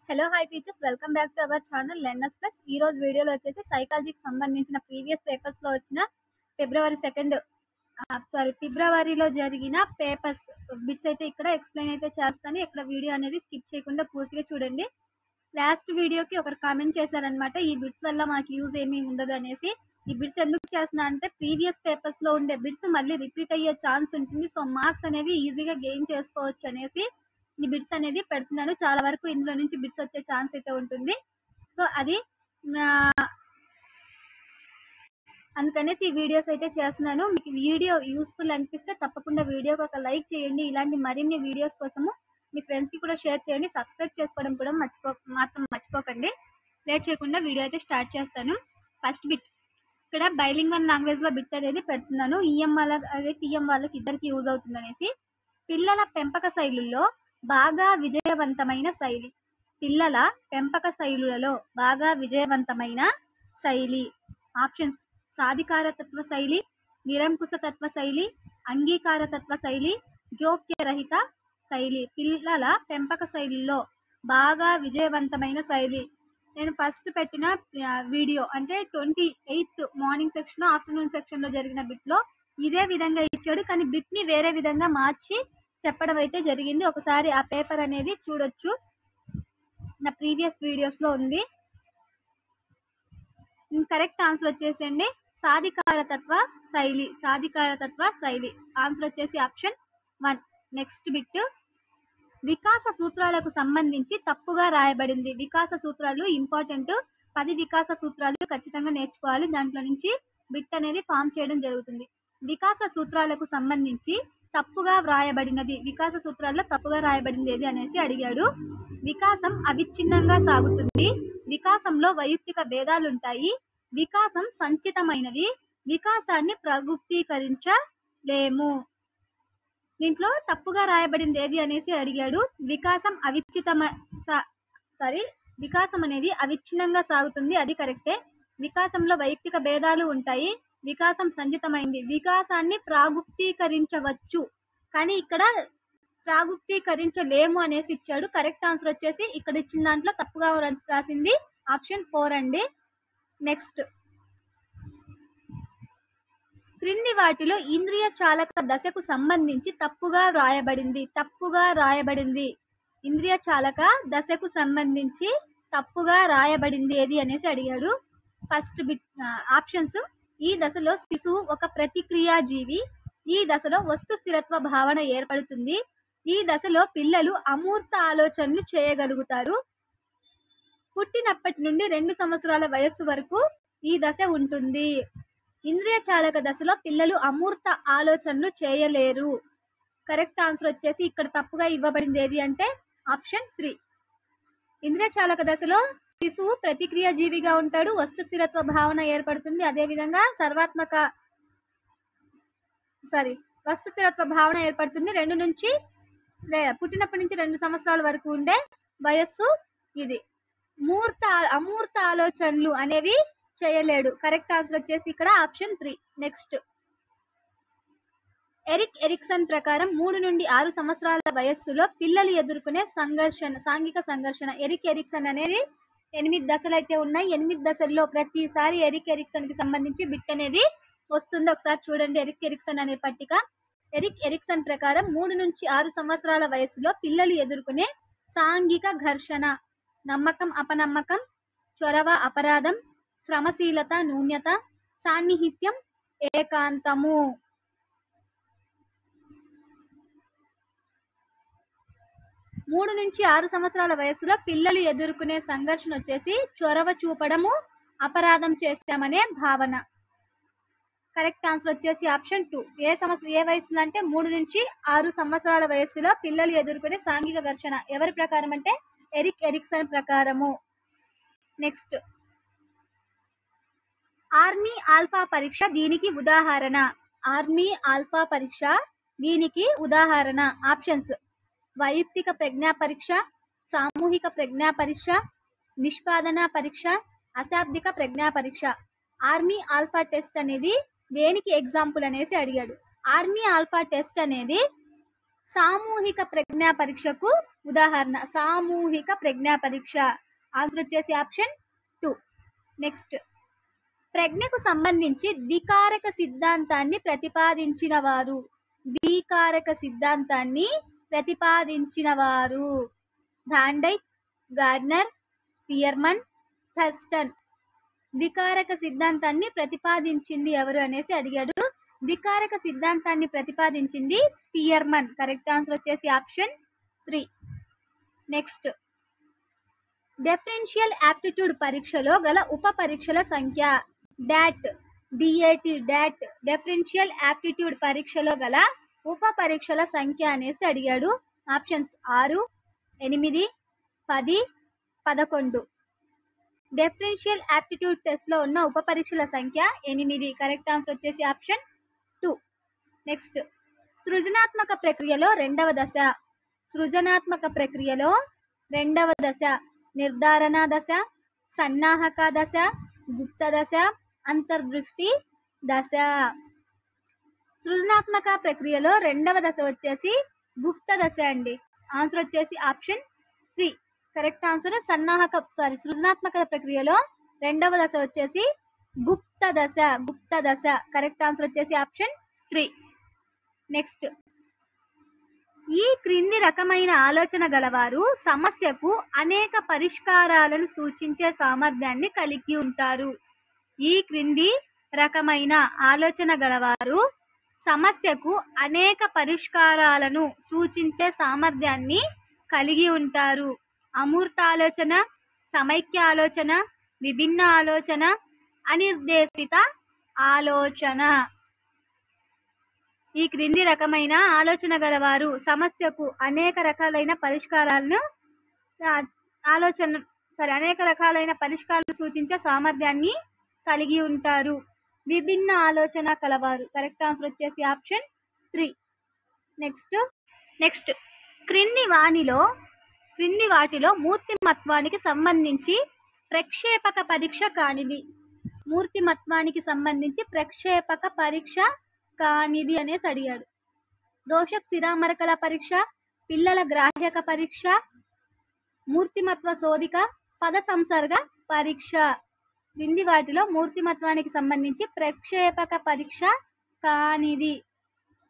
Hello hi teachers, welcome back to our channel learners plus. ఈ రోజు వీడియోలో వచ్చేసి సైకాలజీకి సంబంధించిన ప్రీవియస్ పేపర్స్ లో వచ్చిన ఫిబ్రవరిలో జరిగిన పేపర్స్ బిట్స్ అయితే ఇక్కడ ఎక్స్ప్లెయిన్ అయితే చేస్తాను. ఇక్కడ వీడియో అనేది స్కిప్ చేయకుండా పూర్తిగా చూడండి. లాస్ట్ వీడియోకి ఒకరు కామెంట్ చేశారనమాట, ఈ బిట్స్ వల్ల మాకు యూజ్ ఏమీ ఉండదు అనేసి. ఈ బిట్స్ ఎందుకు చేస్తున్నా అంటే ప్రీవియస్ పేపర్స్ లో ఉండే బిట్స్ మళ్ళీ రిపీట్ అయ్యే ఛాన్స్ ఉంటుంది, సో మార్క్స్ అనేవి ఈజీగా గెయిన్ చేసుకోవచ్చు అనేసి ఈ బిట్స్ అనేది పెడుతున్నాను. చాలా వరకు ఇందులో నుంచి బిట్స్ వచ్చే ఛాన్స్ అయితే ఉంటుంది. సో అది అందుకనేసి ఈ వీడియోస్ అయితే చేస్తున్నాను. మీకు వీడియో యూస్ఫుల్ అనిపిస్తే తప్పకుండా వీడియోకి ఒక లైక్ చేయండి. ఇలాంటి మరిన్ని వీడియోస్ కోసము మీ ఫ్రెండ్స్కి కూడా షేర్ చేయండి. సబ్స్క్రైబ్ చేసుకోవడం కూడా మర్చిపోకండి. లేట్ చేయకుండా వీడియో అయితే స్టార్ట్ చేస్తాను. ఫస్ట్ బిట్, ఇక్కడ బైలింగ్వల్ లాంగ్వేజ్ లో బిట్ అనేది పెడుతున్నాను. ఈఎం వాళ్ళకి టీఎం వాళ్ళకి ఇద్దరికి యూజ్ అవుతుంది అనేసి. పిల్లల పెంపక శైలుల్లో బాగా విజయవంతమైన శైలి. పిల్లల పెంపక శైలులలో బాగా విజయవంతమైన శైలి. ఆప్షన్స్: సాధికారతత్వ శైలి, నిరంకుశతత్వ శైలి, అంగీకారతత్వ శైలి, జోక్యరహిత శైలి. పిల్లల పెంపక శైలిలో బాగా విజయవంతమైన శైలి. నేను ఫస్ట్ పెట్టిన వీడియో అంటే 28th morning section afternoon section లో జరిగిన బిట్ లో ఇదే విధంగా ఇచ్చాడు, కానీ బిట్ ని వేరే విధంగా మార్చి చెప్పడం అయితే జరిగింది. ఒకసారి ఆ పేపర్ అనేది చూడొచ్చు, నా ప్రీవియస్ వీడియోస్ లో ఉంది. కరెక్ట్ ఆన్సర్ వచ్చేసండి సాధికారతత్వ శైలి. సాధికారతత్వ శైలి ఆన్సర్ వచ్చేసి ఆప్షన్ 1. నెక్స్ట్ బిట్, వికాస సూత్రాలకు సంబంధించి తప్పుగా రాయబడింది. వికాస సూత్రాలు ఇంపార్టెంట్, 10 వికాస సూత్రాలు ఖచ్చితంగా నేర్చుకోవాలి. దాంట్లో నుంచి బిట్ అనేది ఫామ్ చేయడం జరుగుతుంది. వికాస సూత్రాలకు సంబంధించి తప్పుగా వ్రాయబడినది. వికాస సూత్రాల్లో తప్పుగా రాయబడింది ఏది అనేసి అడిగాడు. వికాసం అవిచ్ఛిన్నంగా సాగుతుంది. వికాసంలో వైయక్తిక భేదాలుంటాయి. వికాసం సంచితమైనది. వికాసాన్ని ప్రగుప్తీకరించలేము. దీంట్లో తప్పుగా రాయబడింది ఏది అనేసి అడిగాడు. వికాసం వికాసం అనేది అవిచ్ఛిన్నంగా సాగుతుంది, అది కరెక్టే. వికాసంలో వైయక్తిక భేదాలు ఉంటాయి. వికాసం సంచితమైంది. వికాసాన్ని ప్రాగుప్తీకరించవచ్చు, కానీ ఇక్కడ ప్రాగుప్తీకరించలేము అనేసి ఇచ్చాడు. కరెక్ట్ ఆన్సర్ వచ్చేసి ఇక్కడ ఇచ్చిన దాంట్లో తప్పుగా రాసింది ఆప్షన్ 4 అండి. నెక్స్ట్, క్రింది వాటిలో ఇంద్రియ చాలక దశకు సంబంధించి తప్పుగా వ్రాయబడింది. తప్పుగా రాయబడింది, ఇంద్రియ చాలక దశకు సంబంధించి తప్పుగా రాయబడింది ఏది అనేసి అడిగాడు. ఫస్ట్ బిట్ ఆప్షన్స్: ఈ దశలో శిశువు ఒక ప్రతిక్రియాజీవి. ఈ దశలో వస్తు స్థిరత్వ భావన ఏర్పడుతుంది. ఈ దశలో పిల్లలు అమూర్త ఆలోచనలు చేయగలుగుతారు. పుట్టినప్పటి నుండి 2 సంవత్సరాల వయస్సు వరకు ఈ దశ ఉంటుంది. ఇంద్రియ చాలక దశలో పిల్లలు అమూర్త ఆలోచనలు చేయలేరు. కరెక్ట్ ఆన్సర్ వచ్చేసి ఇక్కడ తప్పుగా ఇవ్వబడింది ఏది అంటే ఆప్షన్ 3. ఇంద్రియ చాలక దశలో శిశువు ప్రతిక్రియ జీవిగా ఉంటాడు, వస్తు స్థిరత్వ భావన ఏర్పడుతుంది. అదేవిధంగా వస్తు స్థిరత్వ భావన ఏర్పడుతుంది. పుట్టినప్పటి నుంచి 2 సంవత్సరాల వరకు ఉండే వయస్సు ఇది. అమూర్త ఆలోచనలు అనేవి చేయలేడు. కరెక్ట్ ఆన్సర్ వచ్చేసి ఇక్కడ ఆప్షన్ 3. నెక్స్ట్, ఎరిక్ ఎరిక్సన్ ప్రకారం 3 నుండి 6 సంవత్సరాల వయస్సులో పిల్లలు ఎదుర్కొనే సాంఘిక సంఘర్షణ. ఎరిక్ ఎరిక్సన్ అనేది 8 దశలు అయితే ఉన్నాయి. 8 దశల్లో ప్రతిసారి ఎరిక్ ఎరిక్సన్ కి సంబంధించి బిట్ అనేది వస్తుంది. ఒకసారి చూడండి ఎరిక్ ఎరిక్సన్ అనే పట్టిక. ఎరిక్ ఎరిక్సన్ ప్రకారం 3 నుంచి 6 సంవత్సరాల వయస్సులో పిల్లలు ఎదుర్కొనే సాంఘిక ఘర్షణ: నమ్మకం అపనమ్మకం, చొరవ అపరాధం, శ్రమశీలత న్యూన్యత, సాన్నిహిత్యం ఏకాంతము. మూడు నుంచి 6 సంవత్సరాల వయసులో పిల్లలు ఎదుర్కొనే సంఘర్షణ వచ్చేసి చొరవ చూపడము, అపరాధం చేస్తామనే భావన. కరెక్ట్ ఆన్సర్ వచ్చేసి ఆప్షన్ 2. ఏ వయసులో అంటే 3 నుంచి 6 సంవత్సరాల వయస్సులో పిల్లలు ఎదుర్కొనే సాంఘిక ఘర్షణ. ఎవరి ప్రకారం అంటే ఎరిక్ ఎరిక్సన్ ప్రకారము. నెక్స్ట్, ఆర్మీ ఆల్ఫా పరీక్ష దీనికి ఉదాహరణ. ఆర్మీ ఆల్ఫా పరీక్ష దీనికి ఉదాహరణ. ఆప్షన్స్: వైయక్తిక ప్రజ్ఞా పరీక్ష, సామూహిక ప్రజ్ఞా పరీక్ష, నిష్పాదన పరీక్ష, అశాబ్దిక ప్రజ్ఞా పరీక్ష. ఆర్మీ ఆల్ఫా టెస్ట్ అనేది దేనికి ఎగ్జాంపుల్ అనేసి అడిగాడు. ఆర్మీ ఆల్ఫా టెస్ట్ అనేది సామూహిక ప్రజ్ఞా పరీక్షకు ఉదాహరణ సామూహిక ప్రజ్ఞా పరీక్ష. ఆన్సర్ వచ్చేసి ఆప్షన్ 2. నెక్స్ట్, ప్రజ్ఞకు సంబంధించి ద్వికారక సిద్ధాంతాన్ని ప్రతిపాదించిన వారు. ద్వికారక సిద్ధాంతాన్ని ప్రతిపాదించిన వారు వాన్ డైక్, గార్డ్నర్, స్పియర్మన్, థర్స్టన్. ద్వికారక సిద్ధాంతాన్ని ప్రతిపాదించింది ఎవరు అనేసి అడిగాడు. ద్వికారక సిద్ధాంతాన్ని ప్రతిపాదించింది స్పియర్మన్. కరెక్ట్ ఆన్సర్ వచ్చేసి ఆప్షన్ 3. నెక్స్ట్, డిఫరెన్షియల్ యాప్టిట్యూడ్ పరీక్షలో గల ఉప పరీక్షల సంఖ్య. డాట్, డాట్ డిఫరెన్షియల్ యాప్టిట్యూడ్ పరీక్షలో గల ఉప పరీక్షల సంఖ్య అనేసి అడిగాడు. ఆప్షన్స్ 6, 8, 10, 11. డిఫరెన్షియల్ యాప్టిట్యూడ్ టెస్ట్ లో ఉన్న ఉప పరీక్షల సంఖ్య 8. కరెక్ట్ ఆన్సర్ వచ్చేసి ఆప్షన్ 2. నెక్స్ట్, సృజనాత్మక ప్రక్రియలో రెండవ దశ. సృజనాత్మక ప్రక్రియలో రెండవ దశ నిర్ధారణ దశ, సన్నాహక దశ, గుప్త దశ, అంతర్దృష్టి దశ. సృజనాత్మక ప్రక్రియలో రెండవ దశ వచ్చేసి గుప్త దశ అండి. ఆన్సర్ వచ్చేసి ఆప్షన్ 3. కరెక్ట్ ఆన్సర్ సృజనాత్మక ప్రక్రియలో రెండవ దశ వచ్చేసి గుప్త దశ. గుప్త దశ కరెక్ట్ ఆన్సర్ వచ్చేసి ఆప్షన్ 3. నెక్స్ట్, ఈ క్రింది రకమైన ఆలోచన గలవారు సమస్యకు అనేక పరిష్కారాలను సూచించే సామర్థ్యాన్ని కలిగి ఉంటారు. ఈ క్రింది రకమైన ఆలోచన గలవారు సమస్యకు అనేక పరిష్కారాలను సూచించే సామర్థ్యాన్ని కలిగి ఉంటారు. అమూర్త ఆలోచన, సమైక్య ఆలోచన, విభిన్న ఆలోచన, అనిర్దేశిత ఆలోచన. ఈ క్రింది రకమైన ఆలోచన గలవారు సమస్యకు అనేక రకాలైన పరిష్కారాలను అనేక రకాలైన పరిష్కారాలు సూచించే సామర్థ్యాన్ని కలిగి ఉంటారు. విభిన్న ఆలోచన కలవారు. కరెక్ట్ ఆన్సర్ వచ్చేసి ఆప్షన్ 3. నెక్స్ట్, క్రింది వాటిలో మూర్తిమత్వానికి సంబంధించి ప్రక్షేపక పరీక్ష కానిది. మూర్తిమత్వానికి సంబంధించి ప్రక్షేపక పరీక్ష కానిది అనేసి అడిగాడు. దోషక్ శిరామరకల పరీక్ష, పిల్లల గ్రాహ్యక పరీక్ష, మూర్తిమత్వ శోధిక, పద సంసర్గ పరీక్ష. క్రింది వాటిలో మూర్తిమత్వానికి సంబంధించి ప్రక్షేపక పరీక్ష కానిది.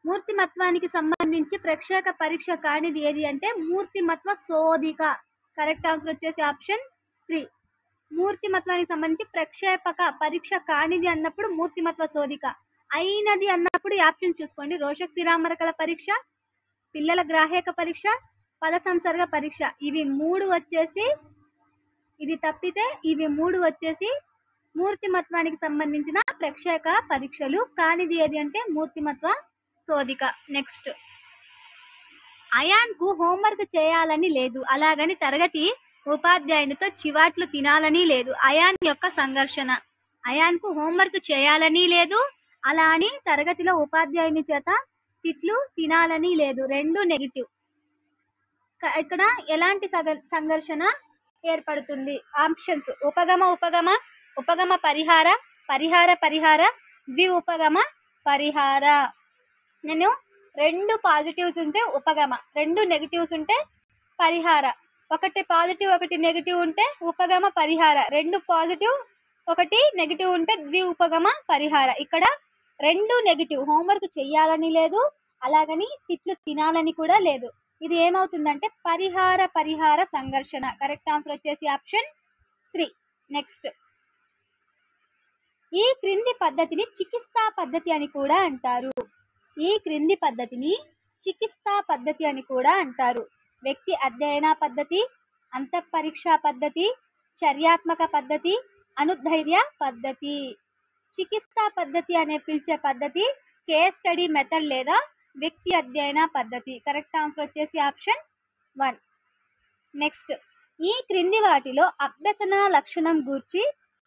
మూర్తిమత్వానికి సంబంధించి ప్రక్షేపక పరీక్ష కానిది ఏది అంటే మూర్తిమత్వ శోధిక. కరెక్ట్ ఆన్సర్ వచ్చేసి ఆప్షన్ 3. మూర్తిమత్వానికి సంబంధించి ప్రక్షేపక పరీక్ష కానిది అన్నప్పుడు మూర్తిమత్వ శోధిక, అయినది అన్నప్పుడు ఈ ఆప్షన్ చూసుకోండి. రోషక్ శిరామరకల పరీక్ష, పిల్లల గ్రాహ్యక పరీక్ష, పద సంసర్గ పరీక్ష. ఇవి 3 వచ్చేసి, ఇది తప్పితే ఇవి 3 వచ్చేసి మూర్తిమత్వానికి సంబంధించిన ప్రక్షేపక పరీక్షలు. కానిది ఏది అంటే మూర్తిమత్వ శోధిక. నెక్స్ట్, అయాన్కు హోంవర్క్ చేయాలని లేదు, అలాగని తరగతి ఉపాధ్యాయునితో చివాట్లు తినాలని లేదు. అయాన్ యొక్క సంఘర్షణ. అయాన్కు హోంవర్క్ చేయాలని లేదు, అలా అని తరగతిలో ఉపాధ్యాయుని చేత తిట్లు తినాలని లేదు. రెండు నెగిటివ్. ఇక్కడ ఎలాంటి సంఘర్షణ ఏర్పడుతుంది? ఆప్షన్స్ ఉపగమ ఉపగమ, ఉపగమ పరిహార, పరిహార పరిహార, ద్వి ఉపగమ పరిహార. నేను 2 పాజిటివ్స్ ఉంటే ఉపగమ, 2 నెగిటివ్స్ ఉంటే పరిహార. 1 పాజిటివ్ 1 నెగిటివ్ ఉంటే ఉపగమ పరిహార, 2 పాజిటివ్ 1 నెగిటివ్ ఉంటే ద్వి ఉపగమ పరిహార. ఇక్కడ 2 నెగిటివ్, హోంవర్క్ చెయ్యాలని లేదు, అలాగని తిట్లు తినాలని కూడా లేదు. ఇది ఏమవుతుందంటే పరిహార పరిహార సంఘర్షణ. కరెక్ట్ ఆన్సర్ వచ్చేసి ఆప్షన్ 3. నెక్స్ట్, ఈ క్రింది పద్ధతిని చికిత్సా పద్ధతి అని కూడా అంటారు. ఈ క్రింది పద్ధతిని చికిత్సా పద్ధతి అని కూడా అంటారు. వ్యక్తి అధ్యయన పద్ధతి, అంతఃపరీక్షా పద్ధతి, చర్యాత్మక పద్ధతి, అనుధైర్య పద్ధతి. చికిత్సా పద్ధతి అనే పిలిచే పద్ధతి కేస్ స్టడీ మెథడ్ లేదా వ్యక్తి అధ్యయన పద్ధతి. కరెక్ట్ ఆన్సర్ వచ్చేసి ఆప్షన్ 1. నెక్స్ట్, ఈ క్రింది వాటిలో అభ్యసన లక్షణం గూర్చి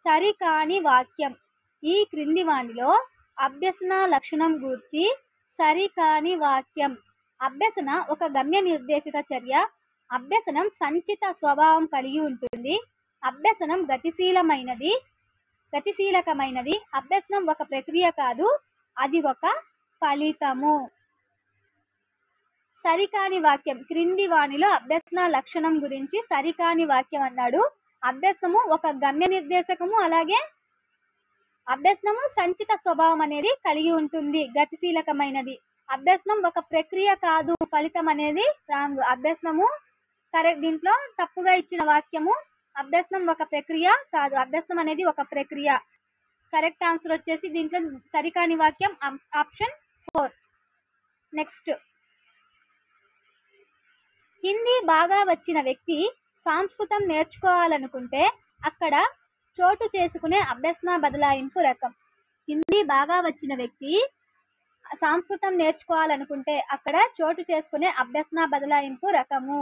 సరికాని వాక్యం. ఈ క్రింది వాటిలో అభ్యసన లక్షణం గూర్చి సరికాని వాక్యం. అభ్యసన ఒక గమ్య నిర్దేశిత చర్య. అభ్యసనం సంచిత స్వభావం కలిగి ఉంటుంది. అభ్యసనం గతిశీలకమైనది. అభ్యసనం ఒక ప్రక్రియ కాదు, అది ఒక ఫలితము. సరికాని వాక్యం క్రింది వానిలో అభ్యసన లక్షణం గురించి సరికాని వాక్యం అన్నాడు. అభ్యసనము ఒక గమ్య నిర్దేశకము, అలాగే అభ్యసనము సంచిత స్వభావం అనేది కలిగి ఉంటుంది, గతిశీలకమైనది. అభ్యసనం ఒక ప్రక్రియ కాదు, ఫలితం అనేది రాంగ్. అభ్యసనము కరెక్ట్. దీంట్లో తప్పుగా ఇచ్చిన వాక్యము అభ్యసనం ఒక ప్రక్రియ కాదు, అభ్యసనం అనేది ఒక ప్రక్రియ. కరెక్ట్ ఆన్సర్ వచ్చేసి దీంట్లో సరికాని వాక్యం ఆప్షన్ 4. నెక్స్ట్, హిందీ బాగా వచ్చిన వ్యక్తి సంస్కృతం నేర్చుకోవాలనుకుంటే అక్కడ చోటు చేసుకునే అభ్యసన బదలాయింపు రకం. హిందీ బాగా వచ్చిన వ్యక్తి సంస్కృతం నేర్చుకోవాలనుకుంటే అక్కడ చోటు చేసుకునే అభ్యసన బదలాయింపు రకము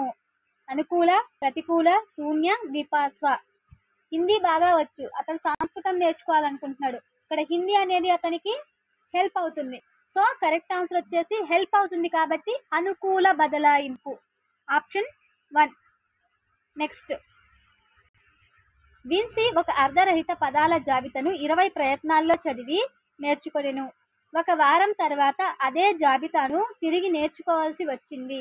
అనుకూల, ప్రతికూల, శూన్య, ద్విపార్శ్వ. హిందీ బాగా వచ్చు, అతను సంస్కృతం నేర్చుకోవాలనుకుంటున్నాడు. ఇక్కడ హిందీ అనేది అతనికి హెల్ప్ అవుతుంది. సో కరెక్ట్ ఆన్సర్ వచ్చేసి హెల్ప్ అవుతుంది కాబట్టి అనుకూల బదలాయింపు ఆప్షన్ 1. నెక్స్ట్, విన్సీ ఒక అర్ధరహిత పదాల జాబితాను 20 ప్రయత్నాల్లో చదివి నేర్చుకొనెను. ఒక వారం తర్వాత అదే జాబితాను తిరిగి నేర్చుకోవాల్సి వచ్చింది.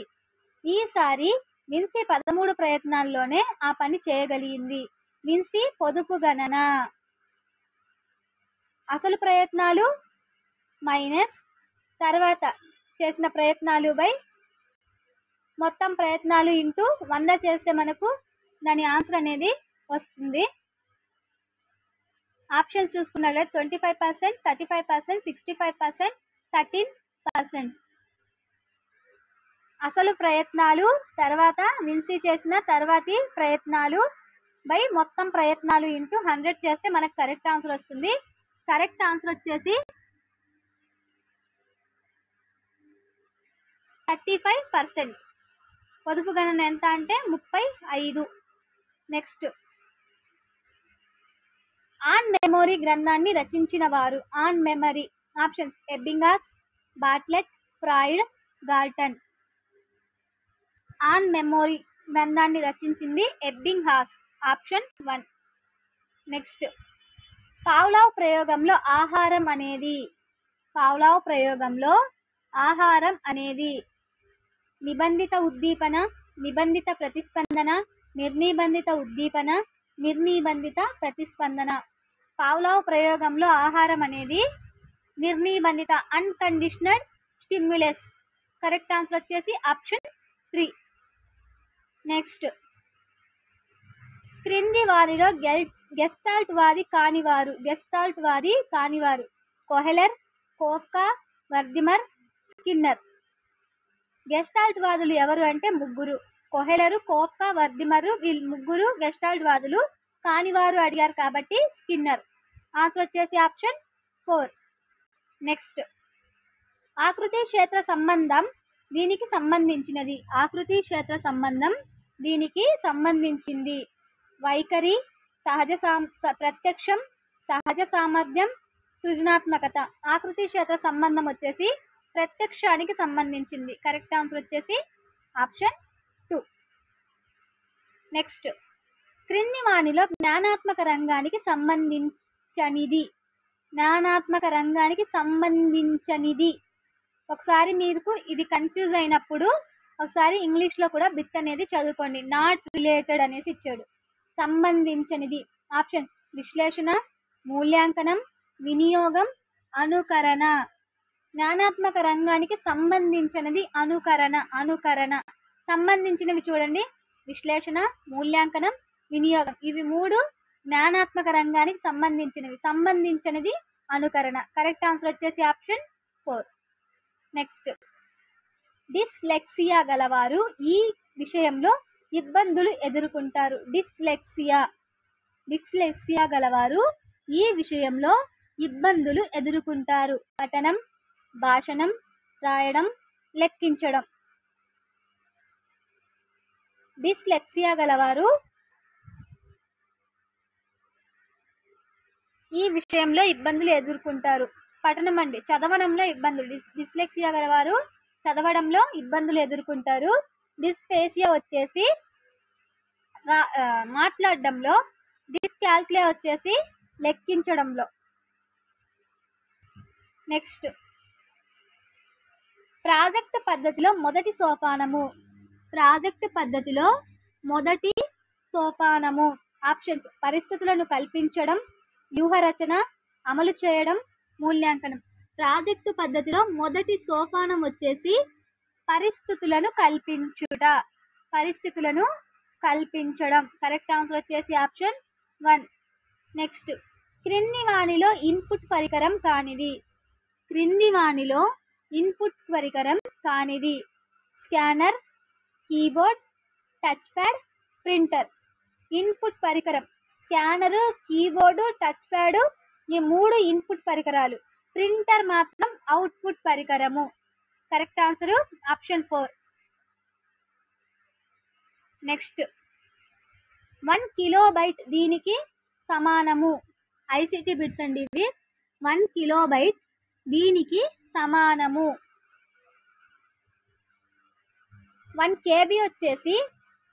ఈసారి విన్సీ 13 ప్రయత్నాల్లోనే ఆ పని చేయగలిగింది. విన్సీ పొదుపు గణన. అసలు ప్రయత్నాలు మైనస్ తర్వాత చేసిన ప్రయత్నాలు బై మొత్తం ప్రయత్నాలు ఇంటూ 100 చేస్తే మనకు దాని ఆన్సర్ అనేది వస్తుంది. ఆప్షన్ చూసుకున్నట్లయితే 25%, 35%, 65%, 13%. అసలు ప్రయత్నాలు తర్వాత విన్సీ చేసిన తర్వాతి ప్రయత్నాలు బై మొత్తం ప్రయత్నాలు ఇంటూ 100 చేస్తే మనకు కరెక్ట్ ఆన్సర్ వస్తుంది. కరెక్ట్ ఆన్సర్ వచ్చేసి 35%. పొదుపు గణన ఎంత అంటే 35. నెక్స్ట్, ఆన్ మెమొరీ గ్రంథాన్ని రచించిన వారు. On memory options Ebbinghaus, Bartlett, Freud, Galton. On memory గ్రంథాన్ని రచించింది ఎబ్బింగ్హాస్ ఆప్షన్ 1. నెక్స్ట్, పావ్లావ్ ప్రయోగంలో ఆహారం అనేది. పావ్లావ్ ప్రయోగంలో ఆహారం అనేది నిబంధిత ఉద్దీపన, నిబంధిత ప్రతిస్పందన, నిర్నిబంధిత ఉద్దీపన, నిర్నిబంధిత ప్రతిస్పందన. పావ్లావ్ ప్రయోగంలో ఆహారం అనేది నిర్నిబంధిత అన్కండిషనల్ స్టిమ్యులస్. కరెక్ట్ ఆన్సర్ వచ్చేసి ఆప్షన్ 3. నెక్స్ట్, క్రింది వారిలో గెస్టాల్ట్ వాది కానివారు. గెస్టాల్ట్ వాది కానివారు Kohler, Koffka, Wertheimer, Skinner. Gestalt వాదులు ఎవరు అంటే ముగ్గురు. కోహెలరు, కోఫ్కా, వర్దిమరు, వీళ్ళు ముగ్గురు గెస్టాల్ట్ వాదులు. కానివారు అడిగారు కాబట్టి స్కిన్నర్. ఆన్సర్ వచ్చేసి ఆప్షన్ 4. నెక్స్ట్, ఆకృతి క్షేత్ర సంబంధం దీనికి సంబంధించినది. ఆకృతి క్షేత్ర సంబంధం దీనికి సంబంధించింది. వైఖరి, ప్రత్యక్షం, సహజ సామర్థ్యం, సృజనాత్మకత. ఆకృతి క్షేత్ర సంబంధం వచ్చేసి ప్రత్యక్షానికి సంబంధించింది. కరెక్ట్ ఆన్సర్ వచ్చేసి ఆప్షన్ 2. నెక్స్ట్, క్రింది వానిలో జ్ఞానాత్మక రంగానికి సంబంధించనిది. జ్ఞానాత్మక రంగానికి సంబంధించనిది. ఒకసారి మీకు ఇది కన్ఫ్యూజ్ అయినప్పుడు ఒకసారి ఇంగ్లీష్లో కూడా బిట్ అనేది చదువుకోండి. నాట్ రిలేటెడ్ అనేసి ఇచ్చాడు. సంబంధించనిది ఆప్షన్ విశ్లేషణ, మూల్యాంకనం, వినియోగం, అనుకరణ. జ్ఞానాత్మక రంగానికి సంబంధించినది అనుకరణ. అనుకరణ. సంబంధించినవి చూడండి, విశ్లేషణ, మూల్యాంకనం, వినియోగం. ఇవి 3 జ్ఞానాత్మక రంగానికి సంబంధించినవి. సంబంధించినది అనుకరణ. కరెక్ట్ ఆన్సర్ వచ్చేసి ఆప్షన్ 4. నెక్స్ట్, డిస్లెక్సియా గలవారు ఈ విషయంలో ఇబ్బందులు ఎదుర్కొంటారు. డిస్లెక్సియా గలవారు ఈ విషయంలో ఇబ్బందులు ఎదుర్కొంటారు. పఠనం, భాషణం, రాయడం, లెక్కించడం. డిస్లెక్సియా గలవారు ఈ విషయంలో ఇబ్బందులు ఎదుర్కొంటారు. పఠనం అండి, చదవడంలో ఇబ్బందులు. డిస్లెక్సియా గలవారు చదవడంలో ఇబ్బందులు ఎదుర్కొంటారు. డిస్ఫేసియా వచ్చేసి మాట్లాడడంలో, డిస్కాల్కులియా వచ్చేసి లెక్కించడంలో. నెక్స్ట్, ప్రాజెక్ట్ పద్ధతిలో మొదటి సోపానము. ప్రాజెక్ట్ పద్ధతిలో మొదటి సోపానము. ఆప్షన్స్: పరిస్థితులను కల్పించడం, వ్యూహరచన, అమలు చేయడం, మూల్యాంకనం. ప్రాజెక్టు పద్ధతిలో మొదటి సోపానం వచ్చేసి పరిస్థితులను కల్పించుట. పరిస్థితులను కల్పించడం. కరెక్ట్ ఆన్సర్ వచ్చేసి ఆప్షన్ 1. నెక్స్ట్, క్రింది వానిలో ఇన్పుట్ పరికరం కానిది. క్రింది వానిలో ఇన్పుట్ పరికరం కానిది. Scanner, keyboard, touch pad, printer. Input పరికరం స్కానరు, కీబోర్డు, టచ్ ప్యాడ్ ఈ 3 ఇన్పుట్ పరికరాలు. ప్రింటర్ మాత్రం అవుట్పుట్ పరికరము. Correct answer option 4. Next, 1 kilobyte దీనికి సమానము. ఐసిటి బిట్స్ అండి ఇవి. 1 కిలోబైట్ దీనికి సమానము. 1 కేబీ వచ్చేసి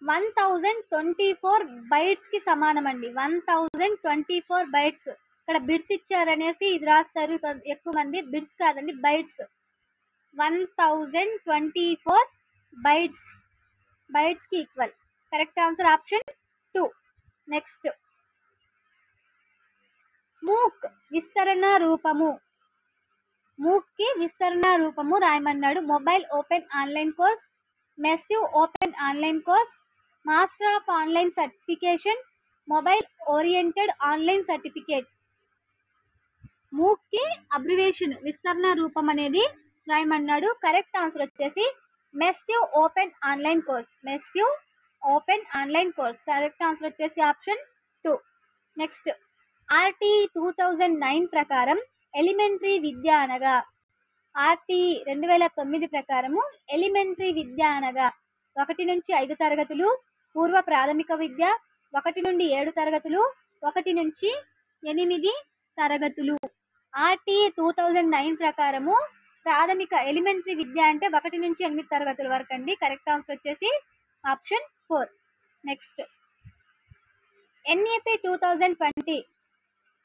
1024 బైట్స్ కి సమానం అండి. 1024 బైట్స్. ఇక్కడ బిట్స్ ఇచ్చారనేసి ఇది రాస్తారు ఎక్కువ మంది. బిట్స్ కాదండి, బైట్స్. 1024 బైట్స్. బైట్స్ కి equal. Correct answer option 2. Next, MOOC విస్తరణ రూపము. మూక్ కి విస్తరణ రూపము రాయమన్నాడు. Mobile open online course, massive open online course, master of online certification, mobile oriented online certificate. MOOC కి అబ్రివేషన్ విస్తరణ రూపం అనేది రాయమన్నాడు. కరెక్ట్ ఆన్సర్ వచ్చేసి massive open online course. Massive open online course. Correct answer వచ్చేసి ఆప్షన్ 2. నెక్స్ట్, ఆర్టీ 2009 ప్రకారం elementary విద్య అనగా. RT 2009 ప్రకారము ఎలిమెంటరీ విద్య అనగా 1 నుంచి 5 తరగతులు, పూర్వ ప్రాథమిక విద్య 1 నుండి 7 తరగతులు, 1 నుంచి 8 తరగతులు. ఆర్టీ 2009 ప్రకారము ప్రాథమిక ఎలిమెంటరీ విద్య అంటే 1 నుంచి 8 తరగతుల వరకు అండి. కరెక్ట్ ఆన్సర్ వచ్చేసి ఆప్షన్ 4. నెక్స్ట్, ఎన్ఏపి 2020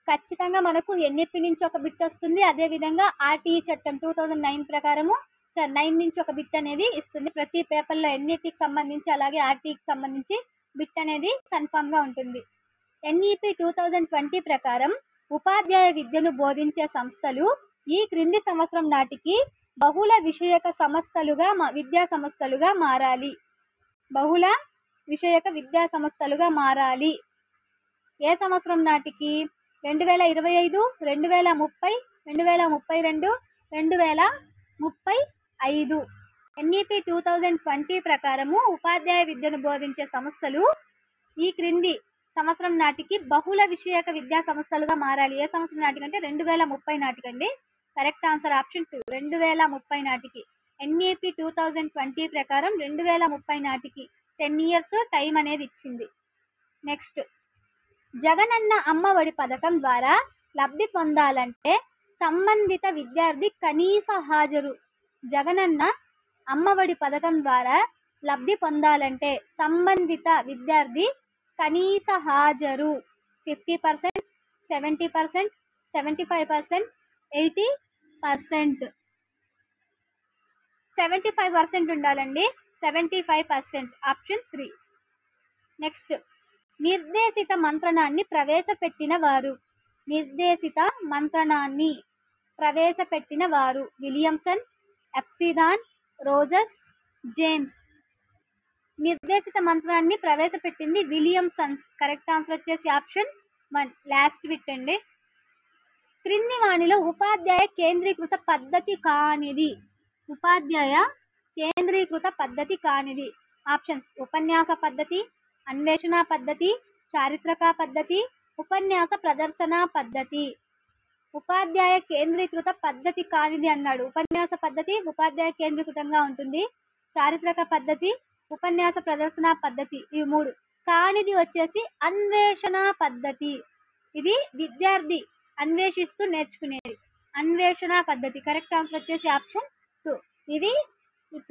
ఖచ్చితంగా మనకు ఎన్ఏపి నుంచి ఒక బిట్ వస్తుంది. అదే విధంగా ఆర్టీఈ చట్టం 2009 ప్రకారము 9 నుంచి ఒక బిట్ అనేది ఇస్తుంది. ప్రతి పేపర్లో ఎన్ఏపికి సంబంధించి అలాగే ఆర్టీఈకి సంబంధించి బిట్ అనేది కన్ఫామ్ గా ఉంటుంది. ఎన్ఈపి 2020 ప్రకారం ఉపాధ్యాయ విద్యను బోధించే సంస్థలు ఈ క్రింది సంవత్సరం నాటికి బహుళ విషయక సంస్థలుగా విద్యా సంస్థలుగా మారాలి. బహుళ విషయక విద్యా సంస్థలుగా మారాలి. ఏ సంవత్సరం నాటికి? 2025, 2030, 2032, 2035. ఎన్ఈపి 2020 ప్రకారము ఉపాధ్యాయ విద్యను బోధించే సంస్థలు ఈ క్రింది సంవత్సరం నాటికి బహుళ విషయక విద్యా సంస్థలుగా మారాలి. ఏ సంవత్సరం నాటికి అంటే 2030 నాటికండి. Correct answer option 2. 2030 నాటికి. ఎన్ఈపి 2020 ప్రకారం 2030 నాటికి 10 years టైం అనేది ఇచ్చింది. నెక్స్ట్, జగనన్న అమ్మఒడి పథకం ద్వారా లబ్ధి పొందాలంటే సంబంధిత విద్యార్థి కనీస హాజరు. జగనన్న అమ్మఒడి పథకం ద్వారా లబ్ధి పొందాలంటే సంబంధిత విద్యార్థి కనీస హాజరు 50%, 70%, 75%, 80%. 75% ఉండాలండి. 75% ఆప్షన్ 3. నెక్స్ట్, నిర్దేశిత మంత్రణాన్ని ప్రవేశపెట్టిన వారు. నిర్దేశిత మంత్రణాన్ని ప్రవేశపెట్టిన వారు విలియమ్సన్, ఎఫ్సిదాన్, రోజర్స్, జేమ్స్. నిర్దేశిత మంత్రాన్ని ప్రవేశపెట్టింది విలియమ్సన్స్. కరెక్ట్ ఆన్సర్ వచ్చేసి ఆప్షన్ 1. లాస్ట్ బిట్ అండి. క్రింది వానిలో ఉపాధ్యాయ కేంద్రీకృత పద్ధతి కానిది. ఉపాధ్యాయ కేంద్రీకృత పద్ధతి కానిది. ఆప్షన్స్: ఉపన్యాస పద్ధతి, అన్వేషణ పద్ధతి, చారిత్రక పద్ధతి, ఉపన్యాస ప్రదర్శన పద్ధతి. ఉపాధ్యాయ కేంద్రీకృత పద్ధతి కానిది అన్నాడు. ఉపన్యాస పద్ధతి ఉపాధ్యాయ కేంద్రీకృతంగా ఉంటుంది. చారిత్రక పద్ధతి, ఉపన్యాస ప్రదర్శన పద్ధతి, ఇవి 3. కానిది వచ్చేసి అన్వేషణ పద్ధతి. ఇది విద్యార్థి అన్వేషిస్తూ నేర్చుకునేది. అన్వేషణ పద్ధతి. కరెక్ట్ ఆన్సర్ వచ్చేసి ఆప్షన్ 2. ఇవి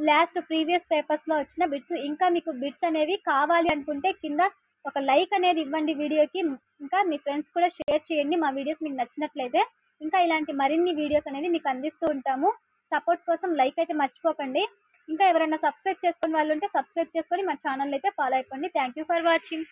లాస్ట్ ప్రీవియస్ పేపర్స్ లో వచ్చిన బిట్స్. ఇంకా మీకు బిట్స్ అనేవి కావాలి అనుకుంటే కింద ఒక లైక్ అనేది ఇవ్వండి వీడియోకి. ఇంకా మీ ఫ్రెండ్స్ కూడా షేర్ చేయండి మా వీడియోస్ మీకు నచ్చినట్లయితే. ఇంకా ఇలాంటి మరిన్ని వీడియోస్ అనేది మీకు అందిస్తూ ఉంటాము. సపోర్ట్ కోసం లైక్ అయితే మర్చిపోకండి. ఇంకా ఎవరైనా సబ్స్క్రైబ్ చేసుకుని వాళ్ళు ఉంటే సబ్స్క్రైబ్ చేసుకొని మా ఛానల్ అయితే ఫాలో అయిపోండి. Thank you for watching.